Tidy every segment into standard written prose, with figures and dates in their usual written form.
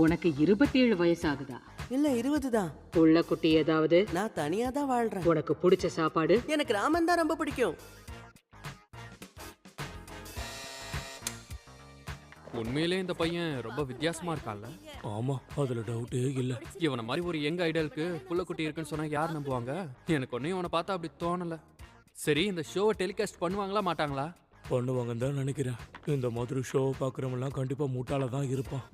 உனக்கு 27 வயசாகுதா? இல்ல 20 தான். புள்ள குட்டி ஏதாவது? நான் தனியா தான் வாழ்றேன். உனக்கு பிடிச்ச சாப்பாடு? எனக்கு ராமன் தான் ரொம்ப பிடிக்கும். உண்மையிலே இந்த பையன் ரொம்ப வித்தியாசமா இருக்கான்ல. ஆமா, அதுல டவுட்டே இல்ல. இவனை மாதிரி ஒரு யங் ஐடலுக்கு புள்ள குட்டி இருக்குன்னு சொன்னா யார் நம்புவாங்க? எனக்கு ஒன்னும் இவனை பார்த்தா அப்படி தோணல. சரி, இந்த ஷோவை டெலிகாஸ்ட் பண்ணுவாங்களா மாட்டாங்களா? பண்ணுவாங்கன்னு தான் நினைக்கிறேன். இந்த மாதிரி ஷோ பாக்குறவங்கலாம் கண்டிப்பா முட்டாள தான் இருப்பான்.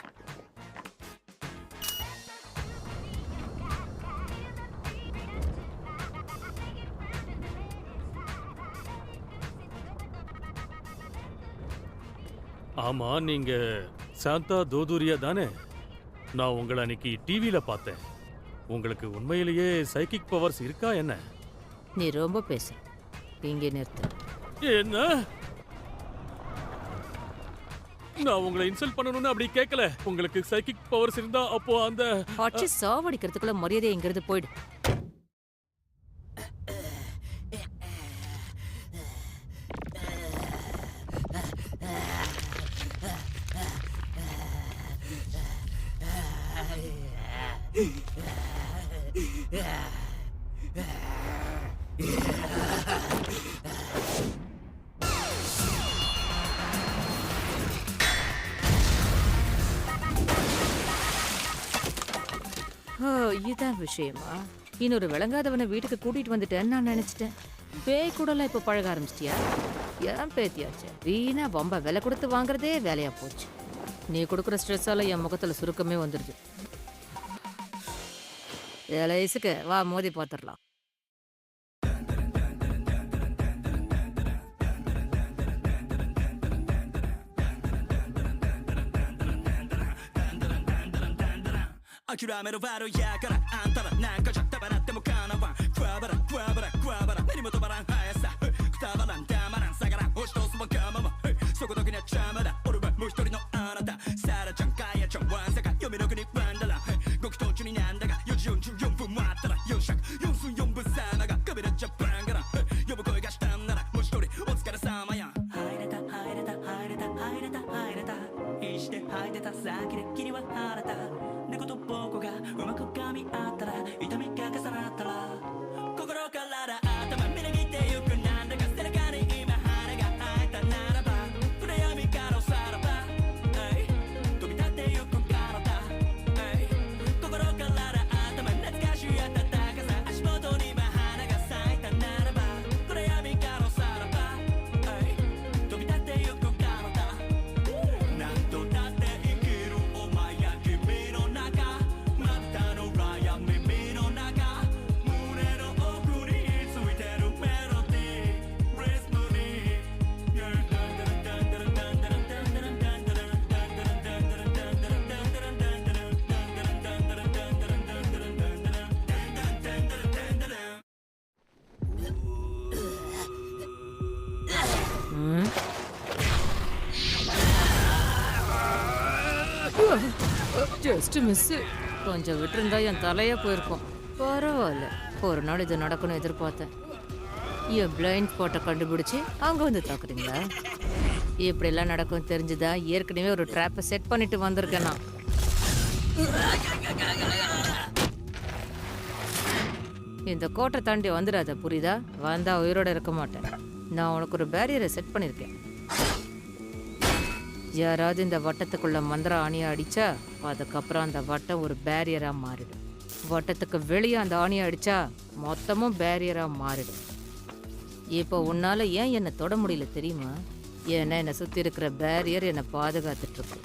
ஆமா, நீங்க சாந்தா தோதூரியா தானே? நான் உங்களை அன்னைக்கு டிவியில பார்த்தேன். உங்களுக்கு உண்மையிலேயே சைக்கிக் பவர்ஸ் இருக்கா என்ன? நீ ரொம்ப பேச. இங்கே நிறுத்து. என்ன? நான் உங்களை இன்சல்ட் பண்ணணும்னு அப்படி கேட்கல. உங்களுக்கு சைக்கிக் பவர்ஸ் இருந்தா அப்போ அந்த ஆட்சி சாவடிக்கிறதுக்குள்ள மரியாதை எங்கிறது போயிடு. இதான் விஷயமா? இன்னொரு விளங்காதவனை வீட்டுக்கு கூட்டிட்டு வந்துட்டேன்னு நான் நினைச்சிட்டேன். பேய் கூடலாம் இப்ப பழக ஆரம்பிச்சிட்டியா? ஏன் பேத்தியாச்சு, வீணா பொம்ப விலை கொடுத்து வாங்குறதே வேலையா போச்சு. நீ கொடுக்குற ஸ்ட்ரெஸ்ஸால என் முகத்துல சுருக்கமே வந்துடுது. வயசுக்கு வா, மோதி பார்த்துடலாம். Just miss. கொஞ்சம் விட்டுருந்தா என் தலையே போயிருக்கும். பரவாயில்ல, ஒரு நாள் இது நடக்கணும் எதிர்பார்த்தேன். என் பிளைண்ட் ஸ்பாட்டை கண்டுபிடிச்சி அங்க வந்து தாக்குறீங்களா? இப்படி எல்லாம் நடக்கும் தெரிஞ்சுதா ஏற்கனவே ஒரு ட்ராப்பை செட் பண்ணிட்டு வந்திருக்கேன் நான். இந்த கோட்டை தாண்டி வந்துடாத, புரியுதா? வந்தா உயிரோட இருக்க மாட்டேன். நான் உனக்கு ஒரு பேரியரை செட் பண்ணிருக்கேன். யாராவது இந்த வட்டத்துக்குள்ள மந்திர ஆணியை அடிச்சா அதுக்கப்புறம் அந்த வட்டம் ஒரு பேரியரா மாறிடும். வட்டத்துக்கு வெளியே அந்த ஆணியை அடிச்சா மொத்தமும் பேரியரா மாறிடும். இப்போ உன்னால ஏன் என்னை தொட முடியல தெரியுமா? ஏன்னா என்னை சுத்தி இருக்கிற பேரியர் என்னை பாதுகாத்துட்டு இருக்கு.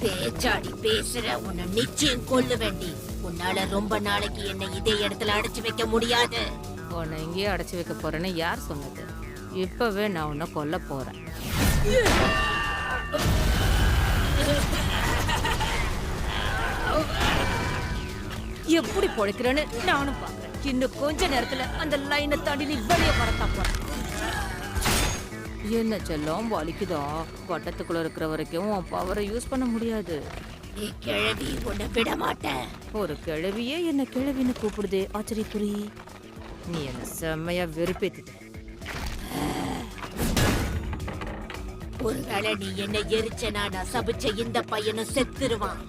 பேச்சாடி பேசுற, உன்னை நிச்சயம் கொல்ல வேண்டி. உன்னால ரொம்ப நாளைக்கு என்ன இதே இடத்துல அடைச்சு வைக்க முடியாது. உன்னை இங்கேயே அடைச்சு வைக்க போறேன்னு யார் சொன்னது? இப்பவே நான் உன்னை கொல்ல போறேன். எப்படி பொழைக்கிறேன்னு நானும் பாக்குறேன். இன்னும் கொஞ்ச நேரத்துல அந்த லைனை தாண்டி நீ வெளியே வரத்தா போற. என்ன செல்லம், வலிக்குதா? வட்டத்துக்குள்ள இருக்கிற வரைக்கும் பவரை யூஸ் பண்ண முடியாது. கிழவி உன்னை விட மாட்டேன். ஒரு கிழவியே என்ன கிழவின்னு கூப்பிடுதே, ஆச்சரியக்குறி. நீ என்ன செம்மையா வெறுப்பேத்திட்ட. ஒருவேளை நீ என்ன எரிச்சனா நான் சபிச்ச இந்த பையனும் செத்துருவான்.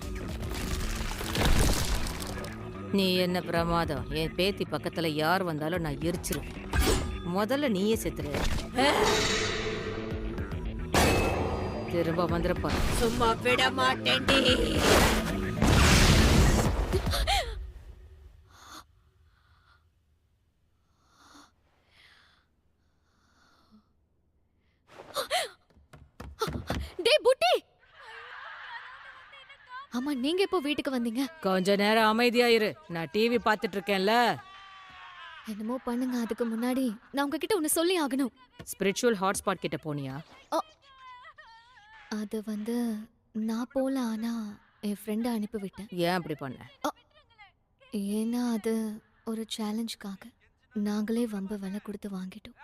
நீ என்ன பிரமாதம். என் பேத்தி பக்கத்துல யார் வந்தாலும் நான் எரிச்சிருவேன். முதல்ல நீயே செத்துரு. திரும்ப வந்துருப்பா. சும்மா விட மாட்டேன்டி. டேய் புட்டி, ஆமா நீங்க எப்போ வீட்டுக்கு வந்தீங்க? கொஞ்ச நேரம் அமைதியா இரு, நான் டிவி பார்த்துட்டு இருக்கேன்ல. என்னமோ பண்ணுங்க, அதுக்கு முன்னாடி நான் உங்ககிட்ட ஒன்னு சொல்லி ஆகணும். ஸ்பிரிச்சுவல் ஹாட்ஸ்பாட் கிட்ட போனியா? அது நான் போல, ஆனா என் ஃப்ரெண்டை அனுப்பி விட்டேன். ஏன் அப்படி பண்ண? ஏன்னா அது ஒரு சேலஞ்சுக்காக நாங்களே வம்ப விலை கொடுத்து வாங்கிட்டோம்.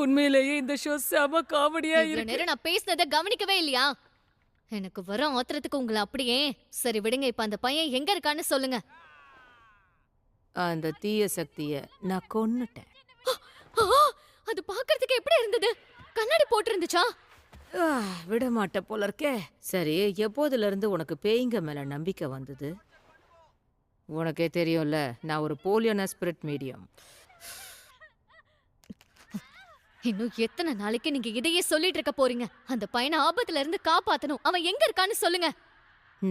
உண்மையிலேயே இந்த ஷோ செம காமெடியா இவ்வளவு நேரம் நான் பேசினதை கவனிக்கவே இல்லையா? எனக்கு வர ஆத்திரத்துக்கு உங்களை அப்படியே. சரி விடுங்க, இப்ப அந்த பையன் எங்க இருக்கான்னு சொல்லுங்க. அந்த தீய சக்திய நான் கொன்னுட்டேன். அது பாக்குறதுக்கு எப்படி இருந்தது? கண்ணாடி போட்டு இருந்துச்சா? விட மாட்ட போல இருக்கே. சரி, எப்போதுல இருந்து உனக்கு பேய்ங்க மேல நம்பிக்கை வந்தது? உனக்கே தெரியும்ல, நான் ஒரு போலியோனா ஸ்பிரிட் மீடியம். இன்னும் எத்தனை நாளைக்கு நீங்க இதையே சொல்லிட்டு இருக்க போறீங்க? அந்த பையனை ஆபத்துல இருந்து காப்பாத்தணும். அவன் எங்க இருக்கான்னு சொல்லுங்க.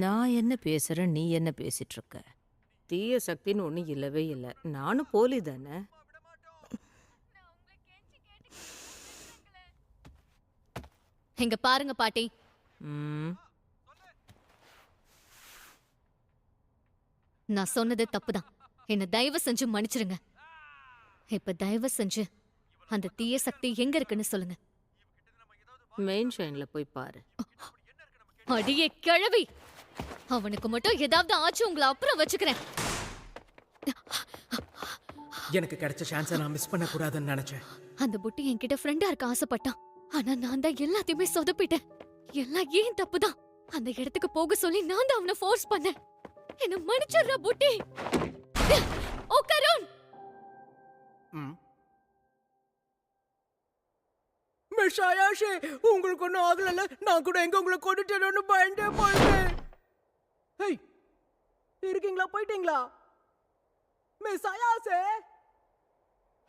நான் என்ன பேசுறேன், நீ என்ன பேசிட்டு இருக்க? தீய சக்தின்னு ஒண்ணு இல்லவே இல்லை. நானும் போலி தானே. இங்க பாருங்க பாட்டி, நான் சொன்னது தப்புதான். என்ன தயவு செஞ்சு மன்னிச்சிருங்க. இப்ப தயவு செஞ்சு அந்த தீய சக்தி எங்க இருக்குன்னு சொல்லுங்க. மெயின் ஷைன்ல போய் பாரு. அடியே கிழவி, அவனுக்கு மட்டும் ஏதாவது ஆச்சு உங்களை அப்புறம் வச்சுக்கிறேன். எனக்கு கிடைச்ச சான்ஸை நான் மிஸ் பண்ண கூடாதுன்னு நினைச்சேன். அந்த புட்டி என்கிட்ட ஃப்ரெண்டா இருக்க ஆசைப்பட்டான். ஆனா நான் தான் எல்லாத்தையுமே சொதப்பிட்டேன். எல்லாம் ஏன் தப்புதான். அந்த இடத்துக்கு போக சொல்லி நான் தான் அவனை ஃபோர்ஸ் பண்ணேன். என்ன மன்னிச்சிடுறா புட்டி. ஓ கருண், மிஸ் ஆயாஷே, உங்களுக்கு ஒன்றும் ஆகல. நான் கூட எங்க உங்களை கொண்டுட்டேன்னு பயந்தே போயிட்டேன். ஹேய், இருக்கீங்களா? போயிட்டீங்களா மிஸ் ஆயாஷே?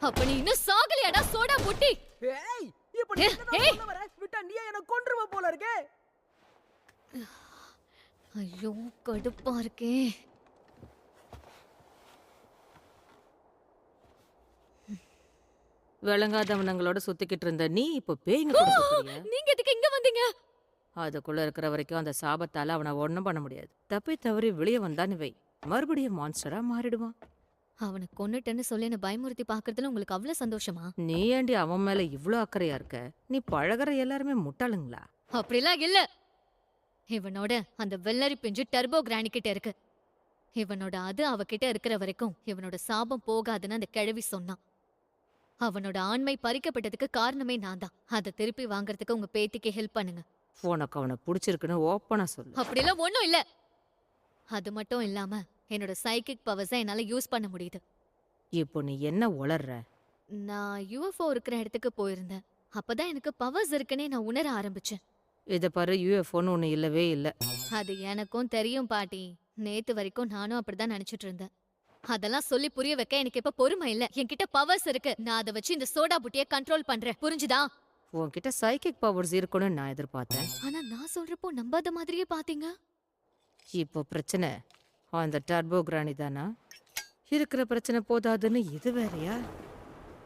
அப்ப நீ இன்னும் சாகலையாடா சோடா புட்டி? ஏய், இப்ப நீ என்ன சொல்ல வர? விட்டா நீ என்ன கொன்றுவ போல இருக்கே. ஐயோ கடுப்பா இருக்கே. விளங்காதவனங்களோட சுத்திக்கிட்டு இருந்த நீ இப்ப பேய்ங்க கூட சுத்துறியா? நீங்க எதுக்கு இங்க வந்தீங்க? அதுக்குள்ள இருக்கிற வரைக்கும் அந்த சாபத்தால அவனை ஒண்ணும் பண்ண முடியாது. தப்பி தவறி வெளியே வந்தான்னு வை, மறுபடியும் மான்ஸ்டரா மாறிடுவான். அவனை கொன்னுட்டேன்னு சொல்லி என்ன பயமுறுத்தி பாக்குறதுல உங்களுக்கு அவ்வளவு சந்தோஷமா? நீ ஏண்டி அவன் மேல இவ்ளோ அக்கறையா இருக்க? நீ பழகுற எல்லாருமே முட்டாளுங்களா? அப்படிலாம் இல்ல. இவனோட அந்த வெள்ளரி பிஞ்சு டர்போ கிராணி கிட்ட இருக்கு. இவனோட அது அவகிட்ட இருக்கிற வரைக்கும் இவனோட சாபம் போகாதுன்னு அந்த கிழவி சொன்னான். அவனோட ஆண்மை பறிக்கப்பட்டதுக்கு காரணமே நான் தான். அதை திருப்பி வாங்குறதுக்கு உங்க பேத்திக்கு ஹெல்ப் பண்ணுங்க. உனக்கு அவனை பிடிச்சிருக்குன்னு ஓப்பனா சொல்லு. அப்படிலாம் ஒண்ணும் இல்ல. அது மட்டும் இல்லாம என்னோட சைக்கிக் பவர்ஸை என்னால யூஸ் பண்ண முடியுது. இப்போ நீ என்ன உளர்ற? நான் யூஎஃப்ஓ இருக்கிற இடத்துக்கு போயிருந்தேன். அப்பதான் எனக்கு பவர்ஸ் இருக்குன்னே நான் உணர ஆரம்பிச்சேன். இத பாரு, யூஎஃப்ஓன்னு ஒண்ணு இல்லவே இல்ல. அது எனக்கும் தெரியும் பாட்டி. நேத்து வரைக்கும் நானும் அப்படிதான் நினைச்சிட்டு இருந்தேன். அதெல்லாம் சொல்லி புரிய வைக்க எனக்கு இப்ப பொறுமை இல்ல. என்கிட்ட பவர்ஸ் இருக்கு. நான் அதை வச்சு இந்த சோடா புட்டிய கண்ட்ரோல் பண்றேன். புரிஞ்சுதா? உன்கிட்ட சைக்கிக் பவர்ஸ் இருக்குன்னு நான் எதிர்பார்த்தேன். ஆனா நான் சொல்றப்போ நம்பாத மாதிரியே பாத்தீங்க. இப்போ பிரச்சனை அந்த டர்போ கிராணி தானா? இருக்கிற பிரச்சனை போதாதுன்னு இது வேறயா?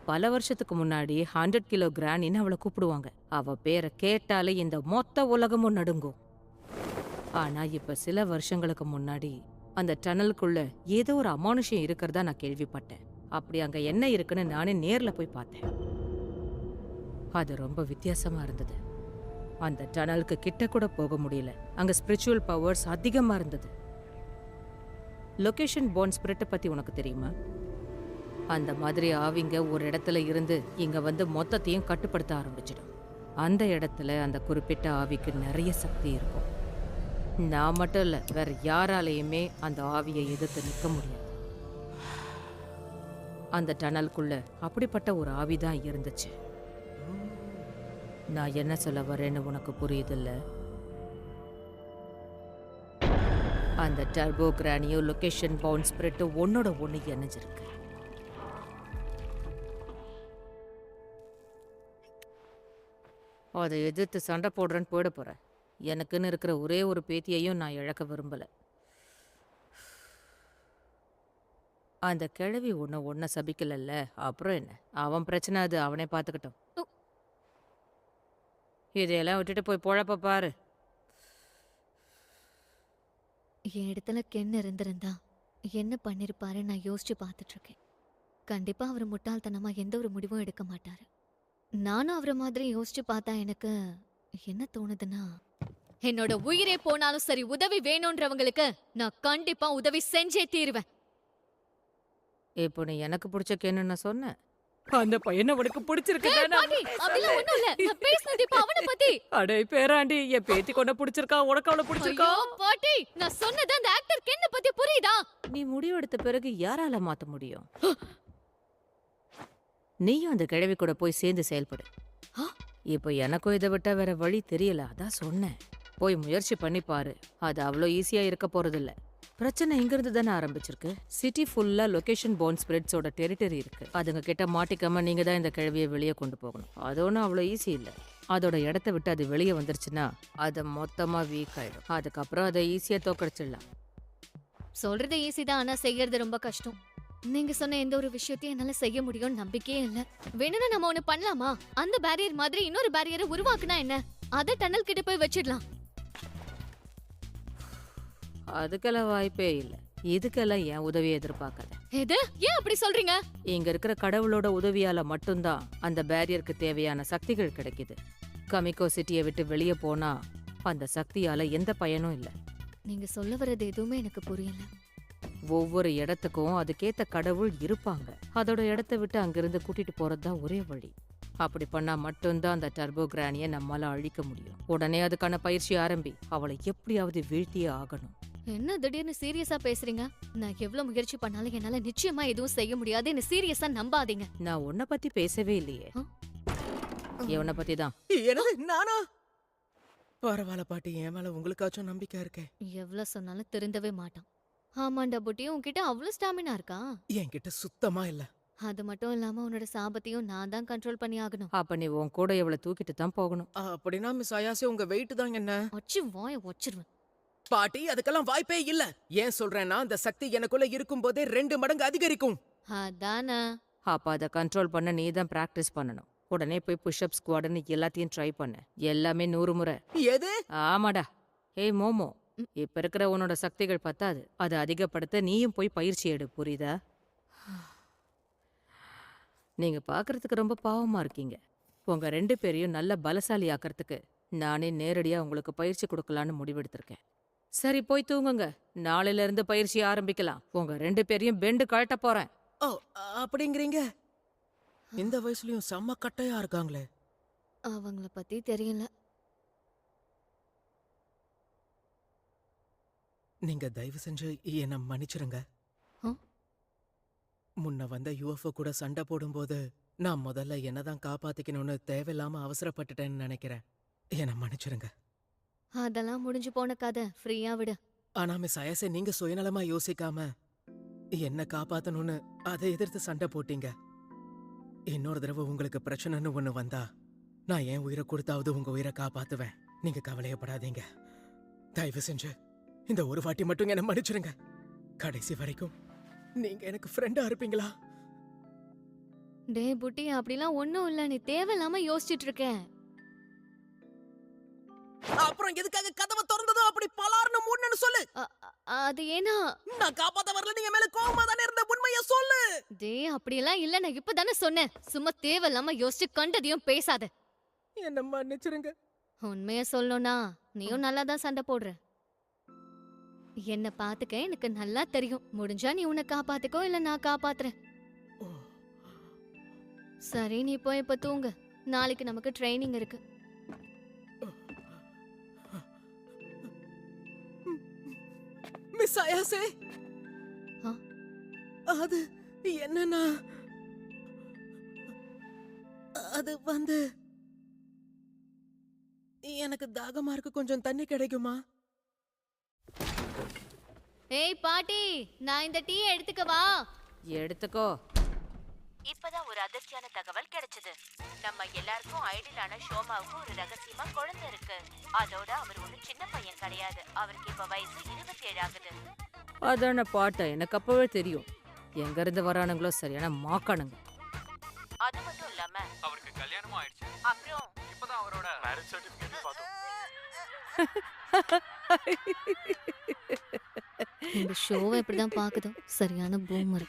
பல வருஷத்துக்கு முன்னாடி 100 கிலோ கிராணின்னு அவளை கூப்பிடுவாங்க. அவ பேரை கேட்டாலே இந்த மொத்த உலகமும் நடுங்கும். ஆனா இப்ப சில வருஷங்களுக்கு முன்னாடி அந்த டனலுக்குள்ள ஏதோ ஒரு அமானுஷம் இருக்கிறதா நான் கேள்விப்பட்டேன். அப்படி அங்க என்ன இருக்குன்னு நானே நேர்ல போய் பார்த்தேன். அது ரொம்ப வித்தியாசமா இருந்தது. அந்த டனலுக்கு கிட்ட கூட போக முடியல. அங்க ஸ்பிரிச்சுவல் பவர்ஸ் அதிகமா இருந்தது. லொகேஷன் போர்ன் ஸ்பிரிட்டை பத்தி உனக்கு தெரியுமா? அந்த மாதிரி ஆவிங்க ஒரு இடத்துல இருந்து இங்க வந்து மொத்தத்தையும் கட்டுப்படுத்த ஆரம்பிச்சிடும். அந்த இடத்துல அந்த குறிப்பிட்ட ஆவிக்கு நிறைய சக்தி இருக்கும். நான் மட்டும் இல்ல, வேற யாராலையுமே அந்த ஆவியை எதிர்த்து நிற்க முடியாது. அந்த டனலுக்குள்ள அப்படிப்பட்ட ஒரு ஆவிதான் இருந்துச்சு. நான் என்ன சொல்ல வரேன்னு உனக்கு புரியுதில்ல? அந்த டர்போ கிரானியோ லொகேஷன் பவுண்ட் ஸ்பிரிட் ஒன்னோட ஒண்ணு இணைஞ்சிருக்கு. அதை எதிர்த்து சண்டை போடுறேன்னு போயிட போறேன். எனக்குன்னு இருக்கிற ஒரே ஒரு பேத்தியையும் நான் இழக்க விரும்பல. அந்த கிழவி ஒன்ன சபிக்கலல்ல, அப்புறம் என்ன? அவன் பிரச்சனை, அது அவனே பார்த்துக்கிட்டோம். இதையெல்லாம் விட்டுட்டு போய் பொழப்ப பாரு. என் இடத்துல கென் இருந்திருந்தா என்ன பண்ணிருப்பாரு நான் யோசிச்சு பார்த்துட்டு இருக்கேன். கண்டிப்பா அவர் முட்டாள்தனமா எந்த ஒரு முடிவும் எடுக்க மாட்டாரு. நானும் அவரை மாதிரி யோசிச்சு பார்த்தா எனக்கு என்ன தோணுதுன்னா, என்னோட உயிரே போனாலும் சரி உதவி வேணும்ன்றவங்களுக்கு நான் கண்டிப்பா உதவி செஞ்சே தீருவேன். இப்போ நீ எனக்கு பிடிச்ச கேன்னு நான் சொன்னேன். அந்த பையனை உனக்கு பிடிச்சிருக்கு ஏய், பாட்டி, அப்படிலாம் ஒண்ணும் இல்ல. நான் பேசுனது இப்ப அவனை பத்தி. அடே பேராண்டி, என் பேத்தி கொண்ட பிடிச்சிருக்கா, உனக்கு அவளை பிடிச்சிருக்கா? ஐயோ, பாட்டி, நான் சொன்னது அந்த ஆக்டர் கென்ன பத்தி புரியுதா? நீ முடிவெடுத்த பிறகு யாரால மாத்த முடியும்? நீயும் அந்த கிழவி கூட போய் சேர்ந்து செயல்படு. இப்போ எனக்கும் இதை விட்டா வேற வழி தெரியல, அதான் சொன்னேன். போய் முயற்சி பண்ணி பாரு. அது அவ்வளோ ஈஸியா இருக்க போறதில்ல. பிரச்சனை இங்கிருந்து தானே ஆரம்பிச்சிருக்கு. சிட்டி ஃபுல்லா லொகேஷன் பவுண்ட் ஸ்பிரிட்ஸோட டெரிட்டரி இருக்கு. அதுங்க கிட்ட மாட்டிக்காம நீங்க தான் இந்த கிழவியை வெளியே கொண்டு போகணும். அது ஒன்றும் அவ்வளோ ஈஸி இல்லை. அதோட இடத்த விட்டு அது வெளியே வந்துருச்சுன்னா அது மொத்தமா வீக் ஆயிடும். அதுக்கப்புறம் அதை ஈஸியா தோக்கடிச்சிடலாம். சொல்றது ஈஸி தான், ஆனா செய்யறது ரொம்ப கஷ்டம். நீங்க சொன்ன எந்த ஒரு விஷயத்தையும் என்னால செய்ய முடியும்னு நம்பிக்கையே இல்ல. வேணும்னா நம்ம ஒண்ணு பண்ணலாமா? அந்த பேரியர் மாதிரி இன்னொரு பேரியரை உருவாக்குனா என்ன? அத டனல் கிட்ட போய் வச்சிடலாம். அதுக்கெல்லாம் வாய்ப்பே இல்லை. இதுக்கெல்லாம் என் உதவியை எதிர்பார்க்காத. எது? ஏன் அப்படி சொல்றீங்க? இங்க இருக்கிற கடவுளோட உதவியால மட்டும்தான் அந்த பேரியருக்கு தேவையான சக்திகள் கிடைக்குது. கமிகோ சிட்டியை விட்டு வெளியே போனா அந்த சக்தியால எந்த பயனும் இல்லை. நீங்க சொல்ல வர்றது எதுவுமே எனக்கு புரியல. ஒவ்வொரு இடத்துக்கும் அதுக்கேத்த கடவுள் இருப்பாங்க. அதோட இடத்த விட்டு அங்கிருந்து கூட்டிட்டு போறதுதான் ஒரே வழி. அப்படி பண்ணா மட்டும்தான் அந்த டர்போ கிரானியை நம்மால அழிக்க முடியும். உடனே அதுக்கான பயிற்சி ஆரம்பி. அவளை எப்படியாவது வீழ்த்தியே ஆகணும். என்ன திடீர்னு சீரியஸா பேசுறீங்க? நான் எவ்வளவு முயற்சி பண்ணாலும் என்னால நிச்சயமா எதுவும் செய்ய முடியாது. என்ன சீரியஸா நம்பாதீங்க. நான் உன்னை பத்தி பேசவே இல்லையே. இவனை பத்தி தான். என்னது, நானா? பரவாயில்ல பாட்டி, என் மேல உங்களுக்காச்சும் நம்பிக்கை இருக்கே. எவ்வளவு சொன்னாலும் திருந்தவே மாட்டான். ஆமாண்டா புட்டி, உன்கிட்ட அவ்வளவு ஸ்டாமினா இருக்கா? என்கிட்ட சுத்தமா இல்ல. அது மட்டும் இல்லாம உன்னோட சாபத்தையும் நான் தான் கண்ட்ரோல் பண்ணி ஆகணும். அப்ப நீ உன் கூட இவளை தூக்கிட்டு தான் போகணும். அப்படின்னா மிஸ் அயாசே, உங்க வெயிட் தான் என்ன? ஒச்சு வாய ஒச்சிருவேன். பாட்டி, அதுக்கெல்லாம் வாய்ப்பே இல்ல. ஏன் சொல்றேன்னா, அந்த சக்தி எனக்குள்ள இருக்கும் போதே 2 மடங்கு அதிகரிக்கும். அதானே. அப்ப அதை கண்ட்ரோல் பண்ண நீ தான் பிராக்டிஸ் பண்ணணும். உடனே போய் புஷ்அப் ஸ்குவாட்னு எல்லாத்தையும் ட்ரை பண்ண. எல்லாமே 100 முறை. எது? ஆமாடா. ஏய் மோமோ, இப்ப இருக்கிற உன்னோட சக்திகள் பத்தாது. அதை அதிகப்படுத்த நீயும் போய் பயிற்சி எடு, புரியுதா? நீங்க பாக்குறதுக்கு ரொம்ப பாவமா இருக்கீங்க. உங்க 2 பேரையும் நல்ல பலசாலி ஆக்கிறதுக்கு நானே நேரடியா உங்களுக்கு பயிற்சி கொடுக்கலான்னு முடிவெடுத்திருக்கேன். சரி, போய் தூங்குங்க. நாளையில இருந்து பயிற்சி ஆரம்பிக்கலாம். உங்க 2 பேரையும் பெண்டு கழட்ட போறேன். ஓ, அப்படிங்கிறீங்க? இந்த வயசுலயும் செம்ம கட்டையா இருக்காங்களே. அவங்கள பத்தி தெரியல. நீங்க தயவு செஞ்சு என்ன மன்னிச்சிருங்க. ஆ? முன்ன வந்த யுஎஃப்ஓ கூட சண்டை போடும்போது நான் முதல்ல என்னதான் காப்பாத்திக்கணும்னு தேவையில்லாம அவசரப்பட்டுட்டேன்னு நினைக்கிறேன். என்ன மன்னிச்சிருங்க. அதெல்லாம் முடிஞ்சு போன கதை. ஃப்ரீயா விடு. ஆனா மிஸ் அயசே, நீங்க சுயநலமா யோசிக்காம என்ன காப்பாத்தணும்னு அதை எதிர்த்து சண்டை போட்டீங்க. இன்னொரு தடவை உங்களுக்கு பிரச்சனைன்னு ஒண்ணு வந்தா நான் என் உயிரை கொடுத்தாவது உங்க உயிரை காப்பாத்துவேன். நீங்க கவலையப்படாதீங்க. தயவு செஞ்சு இந்த ஒரு வாட்டி மட்டும் என்ன மன்னிச்சிருங்க. கடைசி வரைக்கும் நீங்க எனக்கு ஃப்ரெண்டா இருப்பீங்களா? டே புட்டி, அப்படிலாம் ஒண்ணும் இல்ல. நீ தேவையில்லாம யோசிச்சுட்டு இருக்க. அப்புறம் எதுக்காக கதவை திறந்ததும் அப்படி பலார்னு மூடுன்னு சொல்லு. அது ஏன்னா நான் காப்பாத்த வரல, நீங்க மேல கோவமா தானே இருந்த, உண்மையை சொல்லு. டே அப்படியெல்லாம் இல்ல, நான் இப்பதானே சொன்னேன். சும்மா தேவையில்லாம யோசிச்சு கண்டதையும் பேசாத. என்ன மன்னிச்சிருங்க. உண்மைய சொல்லணும்னா நீயும் நல்லா தான் சண்டை போடுற. என்ன பாத்துக்க எனக்கு நல்லா தெரியும். முடிஞ்சா நீ உன்னை காப்பாத்துக்கோ, இல்ல நான் காப்பாத்துறேன். சரி, நீ போய் இப்ப தூங்கு. நாளைக்கு நமக்கு ட்ரைனிங் இருக்கு. மிஸ் அயாசே, ஆ? அது என்னன்னா, அது வந்து எனக்கு தாகமா இருக்கு, கொஞ்சம் தண்ணி கிடைக்குமா? ஏய் பாட்டி, நான் இந்த டீ எடுத்துக்கவா? எடுத்துக்கோ. இப்பதான் ஒரு அதிர்ச்சியான தகவல் கிடைச்சது. நம்ம எல்லாருக்கும் ஐடியலான ஷோமாவுக்கு ஒரு ரகசியமா குழந்தை இருக்கு. அதோட அவர் ஒண்ணு சின்ன பையன் கிடையாது. அவருக்கு இப்ப வயசு 27 ஆகுது. அதான பாட்ட எனக்கு அப்பவே தெரியும். எங்க இருந்து வரானுங்களோ சரியான மாக்கானுங்க. அது மட்டும் இல்லாம அவருக்கு கல்யாணமும் ஆயிடுச்சு. அப்புறம் இப்பதான் அவரோட மேரேஜ் சர்டிபிகேட் பார்த்தோம். இந்த ஷோவை இப்படிதான் பாக்குதோ, சரியான பூமர்.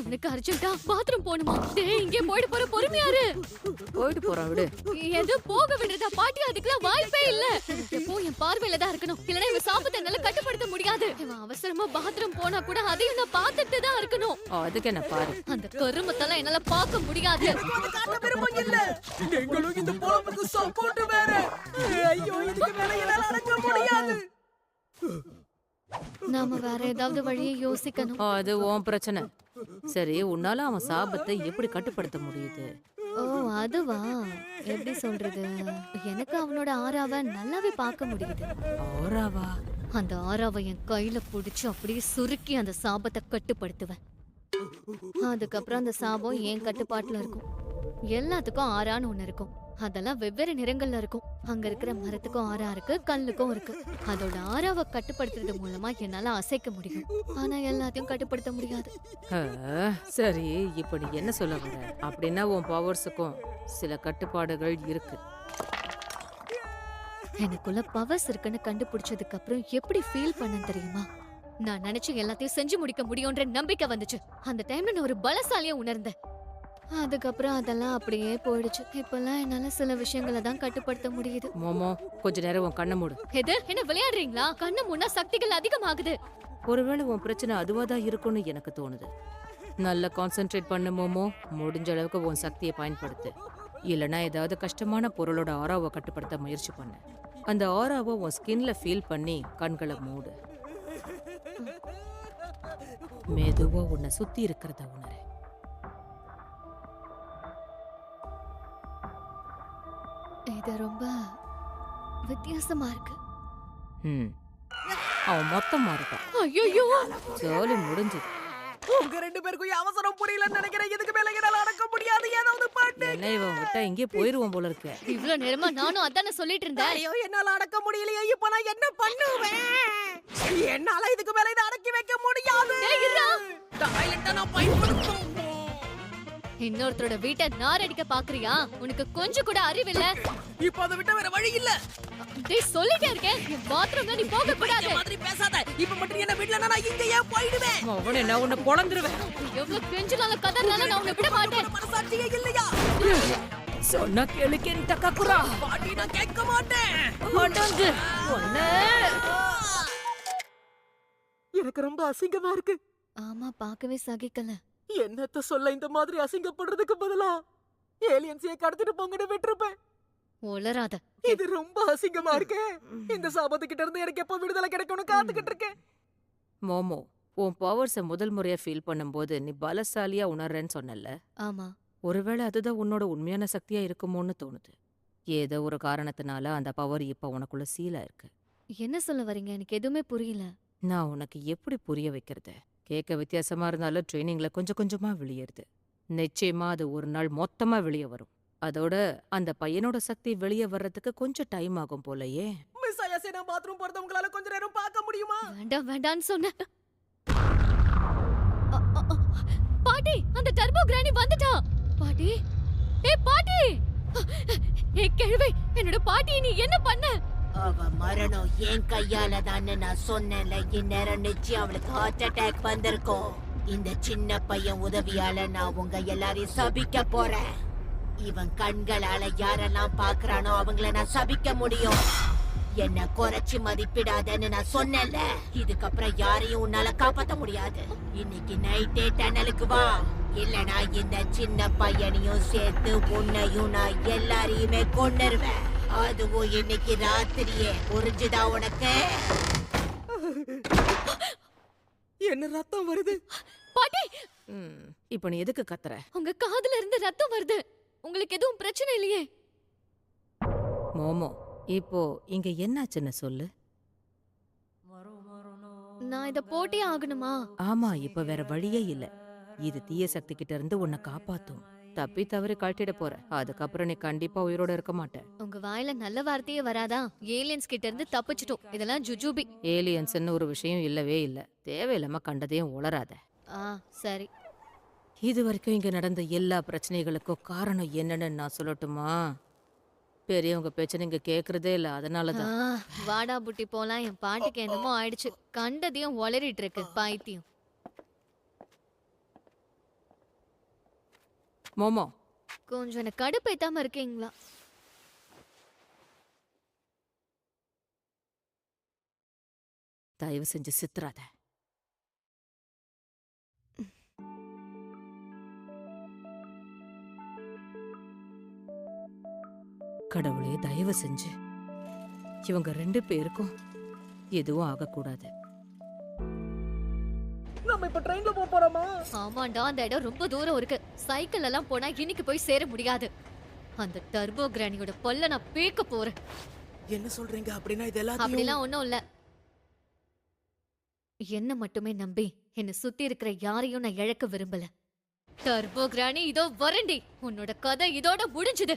எனக்கு அர்ஜென்ட்டா பாத்ரூம் போணுமா? டேய் இங்கே போயிடு போற, பொறுமையாரு. போயிட்டு போறான் விடு. எது போக விடுறதா பாட்டி? அதுக்கெல்லாம் வாய்ப்பே இல்ல. எப்போ என் பார்வையில தான் இருக்கணும், இல்லனா இவன் சாப்பிட்ட என்னால கட்டுப்படுத்த முடியாது. இவன் அவசரமா பாத்ரூம் போனா கூட அதையும் நான் பார்த்துட்டு தான் இருக்கணும். அதுக்கு என்ன பாரு. அந்த கருமத்தெல்லாம் என்னால பார்க்க முடியாது. காட்ட விருப்பம் இல்ல. எங்களும் இந்த பொழப்புக்கு சப்போர்ட் வேற. ஐயோ, இதுக்கு மேல என்னால அடக்க முடியாது. நாம வேற ஏதாவது வழியை யோசிக்கணும். அது உன் பிரச்சனை. சரி, உன்னால அவன் சாபத்தை எப்படி கட்டுப்படுத்த முடியுது? ஓ அதுவா? எப்படி சொல்றது? எனக்கு அவனோட ஆறாவை நல்லாவே பார்க்க முடியுது. ஆறாவா? அந்த ஆறாவை என் கையில புடிச்சு அப்படியே சுருக்கி அந்த சாபத்தை கட்டுப்படுத்துவேன். அதுக்கப்புறம் அந்த சாபம் என் கட்டுப்பாட்டுல இருக்கும். எல்லாத்துக்கும் ஆறான்னு ஒண்ணு இருக்கும். அதெல்லாம் வெவ்வேறு நிறங்கள்ல இருக்கும். அங்க இருக்கிற மரத்துக்கும் ஆறா இருக்கு, கல்லுக்கும் இருக்கு. அதோட ஆறாவை கட்டுப்படுத்துறது மூலமா என்னால அசைக்க முடியும். ஆனா எல்லாத்தையும் கட்டுப்படுத்த முடியாது. சரி, இப்ப நீ என்ன சொல்ல வர? அப்படின்னா உன் பவர்ஸுக்கும் சில கட்டுப்பாடுகள் இருக்கு. எனக்குள்ள பவர்ஸ் இருக்குன்னு கண்டுபிடிச்சதுக்கு அப்புறம் எப்படி ஃபீல் பண்ண தெரியுமா? நான் நினைச்சு எல்லாத்தையும் செஞ்சு முடிக்க முடியும்ன்ற நம்பிக்கை வந்துச்சு. அந்த டைம்ல நான் ஒரு பலசாலியா உணர்ந்தேன். அதுக்கப்புறம் அதெல்லாம் அப்படியே போயிடுச்சு. இப்பெல்லாம் என்னால சில விஷயங்களை தான் கட்டுப்படுத்த முடியுது. மோமோ, கொஞ்ச நேரம் உன் கண்ணை மூடு. எது என்ன விளையாடுறீங்களா? கண்ணு முன்னா சக்திகள் அதிகமாகுது. ஒருவேளை உன் பிரச்சனை அதுவாதான் இருக்கும்னு எனக்கு தோணுது. நல்லா கான்சென்ட்ரேட் பண்ணு மோமோ. முடிஞ்ச அளவுக்கு உன் சக்தியை பயன்படுத்து. இல்லைன்னா ஏதாவது கஷ்டமான பொருளோட ஆராவை கட்டுப்படுத்த முயற்சி பண்ணு. அந்த ஆராவை உன் ஸ்கின்ல ஃபீல் பண்ணி கண்களை மூடு. மெதுவா உன்னை சுத்தி இருக்கிறத உணரு. இது ரொம்ப வித்தியாசமா இருக்கு. அவன் மொத்தமா இருக்கான். ஐயோ, ஜாலி முடிஞ்சது. உங்க ரெண்டு பேருக்கும் அவசரம் புரியலன்னு நினைக்கிறேன். இதுக்கு மேல என்னால அடக்க முடியாது. ஏதாவது பண்ணு. என்ன இவன் விட்டா இங்கே போயிருவான் போல இருக்க. இவ்வளவு நேரமா நானும் அதானே சொல்லிட்டு இருந்தேன். ஐயோ, என்னால அடக்க முடியலையே. இப்ப நான் என்ன பண்ணுவேன்? என்னால இதுக்கு மேல இதை அடக்கி வைக்க முடியாது. டாய்லெட்டை நான் பயன்படுத்தும். இன்னொருத்தரோட வீட்டை நாரடிக்க பாக்குறியா? உனக்கு கொஞ்சம் கூட அறிவில்ல. இப்ப அதை விட்ட வேற வழி இல்ல. டேய் சொல்லிட்டே இருக்கேன், பாத்ரூம்ல நீ போக கூடாது. இந்த மாதிரி பேசாத. இப்ப மட்டும் என்ன விடலனா நான் இங்கேயே போயிடுவேன். அவனே நான் உன்னை பொளந்துருவேன். எவ்வளவு கெஞ்சலால கதறனால நான் உன்னை விட மாட்டேன். மனசாட்சியே இல்லையா? சொன்னா கேளுக்கேன் தக்காக்குறா. பாட்டி, நான் கேட்க மாட்டேன். அடங்கு. ஒண்ணு. எனக்கு ரொம்ப அசிங்கமா இருக்கு. ஆமா, பார்க்கவே சகிக்கல. என்னத்த சொல்ல, இந்த மாதிரி அசிங்கப்படுறதுக்கு பதிலா ஏலியன்ஸையே கடத்திட்டு போங்கன்னு விட்டுருப்பேன். ஒளராத. இது ரொம்ப அசிங்கமா இருக்கே. இந்த சாபத்துக்கிட்ட இருந்து எனக்கு எப்ப விடுதலை கிடைக்கும்னு காத்துக்கிட்டு இருக்கேன். மோமோ, உன் பவர்ஸை முதல் முறையா ஃபீல் பண்ணும்போது நீ பலசாலியா உணர்றேன்னு சொன்னல. ஆமா, ஒருவேளை அதுதான் உன்னோட உண்மையான சக்தியா இருக்குமோன்னு தோணுது. ஏதோ ஒரு காரணத்தினால அந்த பவர் இப்ப உனக்குள்ள சீலா இருக்கு. என்ன சொல்ல வரீங்க? எனக்கு எதுவுமே புரியல. நான் உனக்கு எப்படி புரிய வைக்கிறது? கேட்க வித்தியாசமா இருந்தாலும் ட்ரைனிங்ல கொஞ்சம் கொஞ்சமா வெளியேறுது. நிச்சயமா அது ஒரு நாள் மொத்தமா வெளியே வரும். அதோட அந்த பையனோட சக்தி வெளியே வர்றதுக்கு கொஞ்சம் டைம் ஆகும் போலயே. மிஸ் ஐயாசே, நான் பாத்ரூம் போறத உங்களால கொஞ்ச நேரம் பார்க்க முடியுமா? வேண்டாம் வேண்டான்னு சொன்ன. பாட்டி, அந்த டர்போ கிரானி வந்துட்டா. பாட்டி, ஏய் பாட்டி, ஏய் கிழவி, என்னோட பாட்டி நீ என்ன பண்ண? அவ மரணம் என் கையால தான்னு நான் சொன்னேன்ல. இந்நேரம் நிச்சயம் அவளுக்கு ஹார்ட் அட்டாக் வந்திருக்கும். இந்த சின்ன பையன் உதவியால நான் உங்க எல்லாரையும் சபிக்க போறேன். இவன் கண்களால யாரெல்லாம் பாக்குறானோ அவங்கள நான் சபிக்க முடியும். என்ன குறைச்சு மதிப்பிடாதன்னு நான் சொன்னேன்ல. இதுக்கப்புறம் யாரையும் உன்னால காப்பாத்த முடியாது. இன்னைக்கு நைட்டே டனலுக்கு வா. இல்லனா இந்த சின்ன பையனையும் சேர்த்து உன்னையும் நான் எல்லாரையுமே கொன்னுருவேன். அதுவும் இன்னைக்கு ராத்திரியே. புரிஞ்சுதா உனக்கு? என்ன ரத்தம் வருது. பாட்டி, இப்ப நீ எதுக்கு கத்துற? உங்க காதுல இருந்து ரத்தம் வருது. உங்களுக்கு எதுவும் பிரச்சனை இல்லையே? மோமோ, இப்போ இங்க என்னாச்சுன்னு சொல்லு. நான் இத போட்டே ஆகணுமா? ஆமா, இப்ப வேற வழியே இல்ல. இது தீய சக்தி கிட்ட இருந்து உன்னை காப்பாத்தும். தப்பி தவறி கழட்டிட போற. அதுக்கப்புறம் நீ கண்டிப்பா உயிரோட இருக்க மாட்ட. உங்க வாயில நல்ல வார்த்தையே வராதா? ஏலியன்ஸ் கிட்ட இருந்து தப்பிச்சிட்டோம். இதெல்லாம் ஜுஜுபி. ஏலியன்ஸ்னு ஒரு விஷயம் இல்லவே இல்ல. தேவையில்லாம கண்டதையும் உளராத. சரி. இது வரைக்கும் இங்க நடந்த எல்லா பிரச்சனைகளுக்கும் காரணம் என்னன்னு நான் சொல்லட்டுமா? பெரியவங்க பேச்ச நீங்க கேக்குறதே இல்ல, அதனாலதான். வாடா புட்டி போலாம். என் பாட்டுக்கு என்னமோ ஆயிடுச்சு. கண்டதையும் ஒளறிட்டு இருக்கு பைத்தியம். மோமோ, கொஞ்சம் என்ன கடுப்பேத்தாம இருக்கீங்களா? தயவு செஞ்சு சித்துறாத. கடவுளே, தயவு செஞ்சு இவங்க 2 பேருக்கும் எதுவும் ஆகக்கூடாது. நம்ம இப்ப ட்ரெயின்ல போறோமா? ஆமாண்டா, அந்த இடம் ரொம்ப தூரம் இருக்கு. சைக்கிள் எல்லாம் போனா இன்னைக்கு போய் சேர முடியாது. அந்த டர்போ கிரானியோட பொல்ல நான் பேக்க போறேன். என்ன சொல்றீங்க? அப்படின்னா இது எல்லாத்தையும் அப்படிலாம் ஒண்ணும் இல்ல. என்ன மட்டுமே நம்பி என்ன சுத்தி இருக்கிற யாரையும் நான் இழக்க விரும்பல. டர்போ கிரானி இதோ வரண்டி. உன்னோட கதை இதோட முடிஞ்சுது.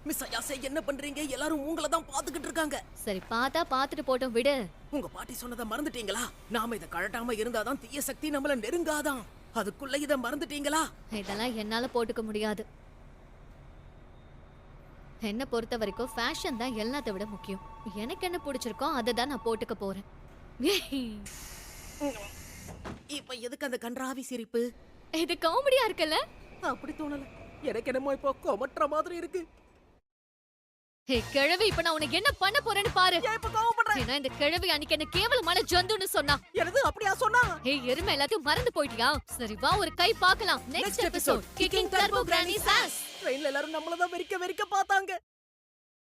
மிஸ் அயாசே, என்ன பண்றீங்க? எல்லாரும் உங்களை தான் பாத்துக்கிட்டு இருக்காங்க. சரி, பார்த்தா பார்த்துட்டு போட்டோம், விடு. உங்க பாட்டி சொன்னதை மறந்துட்டீங்களா? நாம இத கழட்டாம இருந்தாதான் தீய சக்தி நம்மள நெருங்காதான். அதுக்குள்ள இத மறந்துட்டீங்களா? இதெல்லாம் என்னால போட்டுக்க முடியாது. என்ன பொறுத்த வரைக்கும் ஃபேஷன் தான் எல்லாத்தை விட முக்கியம். எனக்கு என்ன பிடிச்சிருக்கோ அதை தான் நான் போட்டுக்க போறேன். இப்ப எதுக்கு அந்த கன்றாவி சிரிப்பு? இது காமெடியா இருக்குல்ல? அப்படி தோணல, எனக்கு என்னமோ இப்போ கொமட்டுற மாதிரி இருக்கு. ஹே கிழவி, இப்ப நான் உனக்கு என்ன பண்ண போறேன்னு பாரு. ஏன் இப்ப கோவப்படுற? ஏன்னா இந்த கிழவி அன்னைக்கு என்ன கேவலமான ஜந்துன்னு சொன்னா. எனது அப்படியா சொன்னா? ஹே எருமை, எல்லாத்தையும் மறந்து போயிட்டியா? சரி வா, ஒரு கை பார்க்கலாம். Next episode kicking turbo granny sauce. ட்ரெயின்ல எல்லாரும் நம்மள தான் வெறிக்க பார்த்தாங்க.